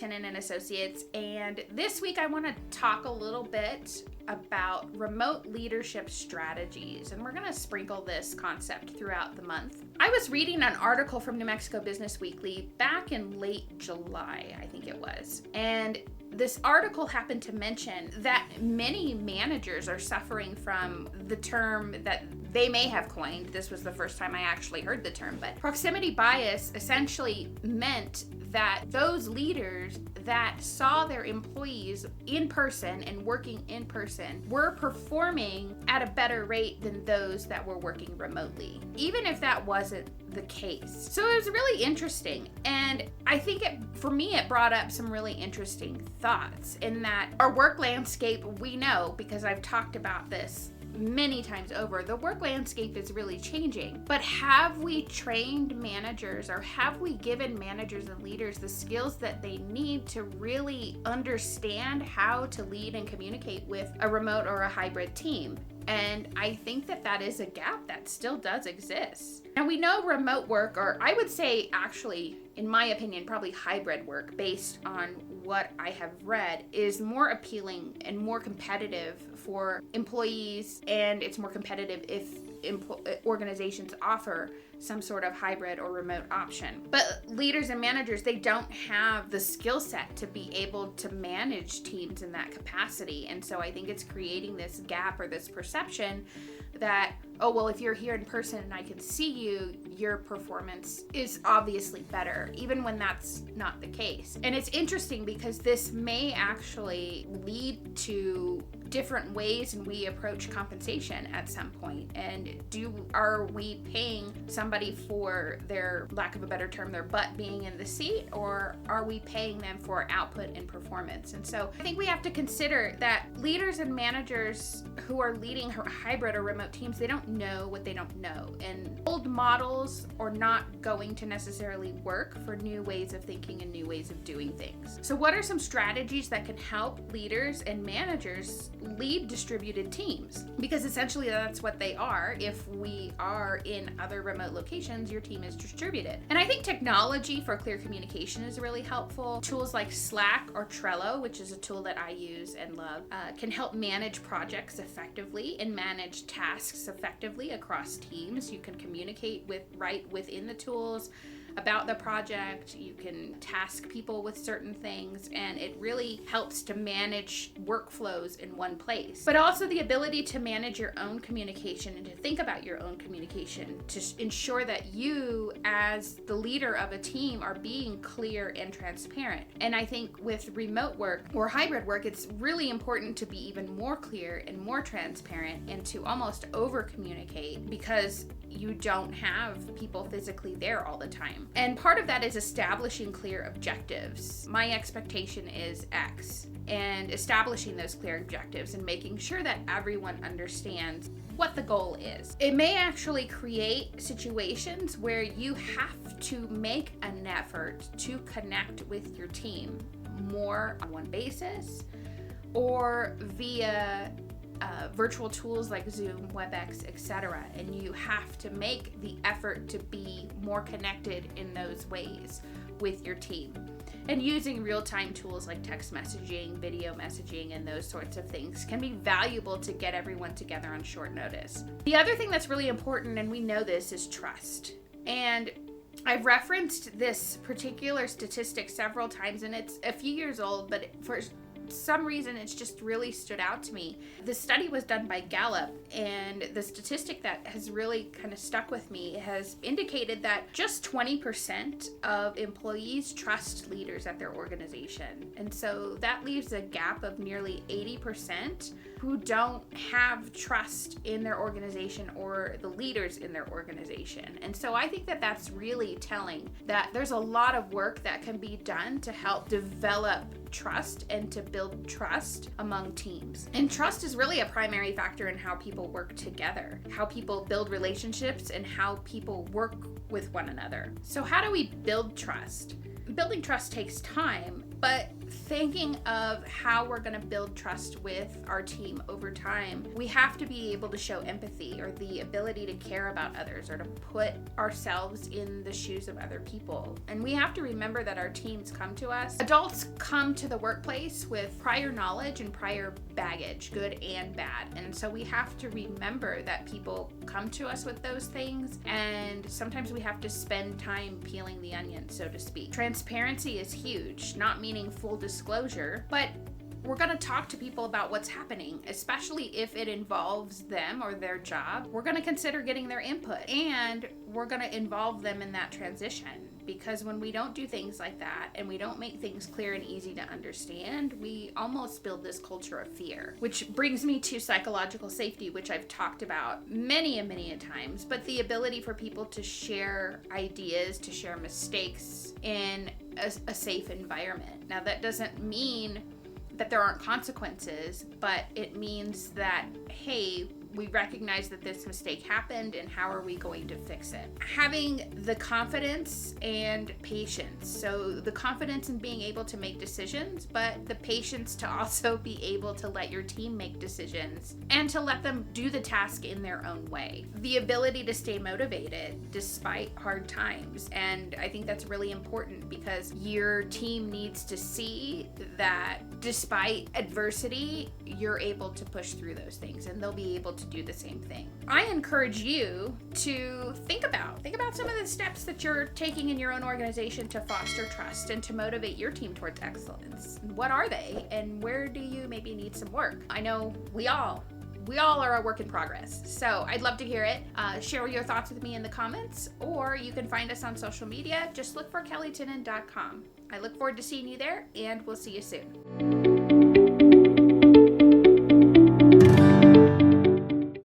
Tennant and Associates, and this week I want to talk a little bit about remote leadership strategies, and we're going to sprinkle this concept throughout the month. I was reading an article from New Mexico Business Weekly back in late July, I think it was, and this article happened to mention that many managers are suffering from the term that they may have coined. This was the first time I actually heard the term, but proximity bias essentially meant that those leaders that saw their employees in person and working in person were performing at a better rate than those that were working remotely, even if that wasn't the case. So it was really interesting, and I think for me it brought up some really interesting thoughts in that our work landscape, we know, because I've talked about this many times over, the work landscape is really changing. But have we trained managers, or have we given managers and leaders the skills that they need to really understand how to lead and communicate with a remote or a hybrid team? And I think that is a gap that still does exist. Now, we know remote work, or I would say actually, in my opinion, probably hybrid work, based on what I have read, is more appealing and more competitive for employees, and it's more competitive if organizations offer some sort of hybrid or remote option. But leaders and managers, they don't have the skill set to be able to manage teams in that capacity. And so I think it's creating this gap or this perception that, oh, well, if you're here in person and I can see you, your performance is obviously better, even when that's not the case. And it's interesting because this may actually lead to different ways in we approach compensation at some point. And are we paying somebody for their, lack of a better term, their butt being in the seat, or are we paying them for output and performance? And so I think we have to consider that leaders and managers who are leading hybrid or remote teams, they don't know what they don't know. And old models are not going to necessarily work for new ways of thinking and new ways of doing things. So what are some strategies that can help leaders and managers lead distributed teams? Because essentially that's what they are. If we are in other remote locations, your team is distributed. And I think technology for clear communication is really helpful. Tools like Slack or Trello, which is a tool that I use and love, can help manage projects effectively and manage tasks effectively across teams. You can communicate right within the tools about the project. You can task people with certain things, and it really helps to manage workflows in one place. But also the ability to manage your own communication and to think about your own communication to ensure that you, as the leader of a team, are being clear and transparent. And I think with remote work or hybrid work, it's really important to be even more clear and more transparent and to almost over communicate, because you don't have people physically there all the time. And part of that is establishing clear objectives. My expectation is X, and establishing those clear objectives and making sure that everyone understands what the goal is. It may actually create situations where you have to make an effort to connect with your team more on one basis, or via virtual tools like Zoom, WebEx, etc. And you have to make the effort to be more connected in those ways with your team. And using real-time tools like text messaging, video messaging, and those sorts of things can be valuable to get everyone together on short notice. The other thing that's really important, and we know this, is trust. And I've referenced this particular statistic several times, and it's a few years old, but for some reason it's just really stood out to me. The study was done by Gallup, and the statistic that has really kind of stuck with me has indicated that just 20% of employees trust leaders at their organization. And so that leaves a gap of nearly 80% who don't have trust in their organization or the leaders in their organization. And so I think that that's really telling that there's a lot of work that can be done to help develop trust and to build trust among teams. And trust is really a primary factor in how people work together, how people build relationships, and how people work with one another. So how do we build trust? Building trust takes time, but thinking of how we're going to build trust with our team over time, we have to be able to show empathy, or the ability to care about others, or to put ourselves in the shoes of other people. And we have to remember that our teams come to us. Adults come to the workplace with prior knowledge and prior baggage, good and bad. And so we have to remember that people come to us with those things, and sometimes we have to spend time peeling the onion, so to speak. Transparency is huge, not meaning full disclosure, but we're going to talk to people about what's happening, especially if it involves them or their job. We're going to consider getting their input, and we're going to involve them in that transition, because when we don't do things like that and we don't make things clear and easy to understand, we almost build this culture of fear. Which brings me to psychological safety, which I've talked about many a times, but the ability for people to share ideas, to share mistakes in a safe environment. Now, that doesn't mean that there aren't consequences, but it means that, hey, we recognize that this mistake happened, and how are we going to fix it? Having the confidence and patience. So the confidence in being able to make decisions, but the patience to also be able to let your team make decisions and to let them do the task in their own way. The ability to stay motivated despite hard times. And I think that's really important, because your team needs to see that despite adversity, you're able to push through those things, and they'll be able to do the same thing. I encourage you to think about some of the steps that you're taking in your own organization to foster trust and to motivate your team towards excellence. What are they, and where do you maybe need some work? I know we all are a work in progress, so I'd love to hear it. Share your thoughts with me in the comments, or you can find us on social media. Just look for kellytinnon.com. I look forward to seeing you there, and we'll see you soon.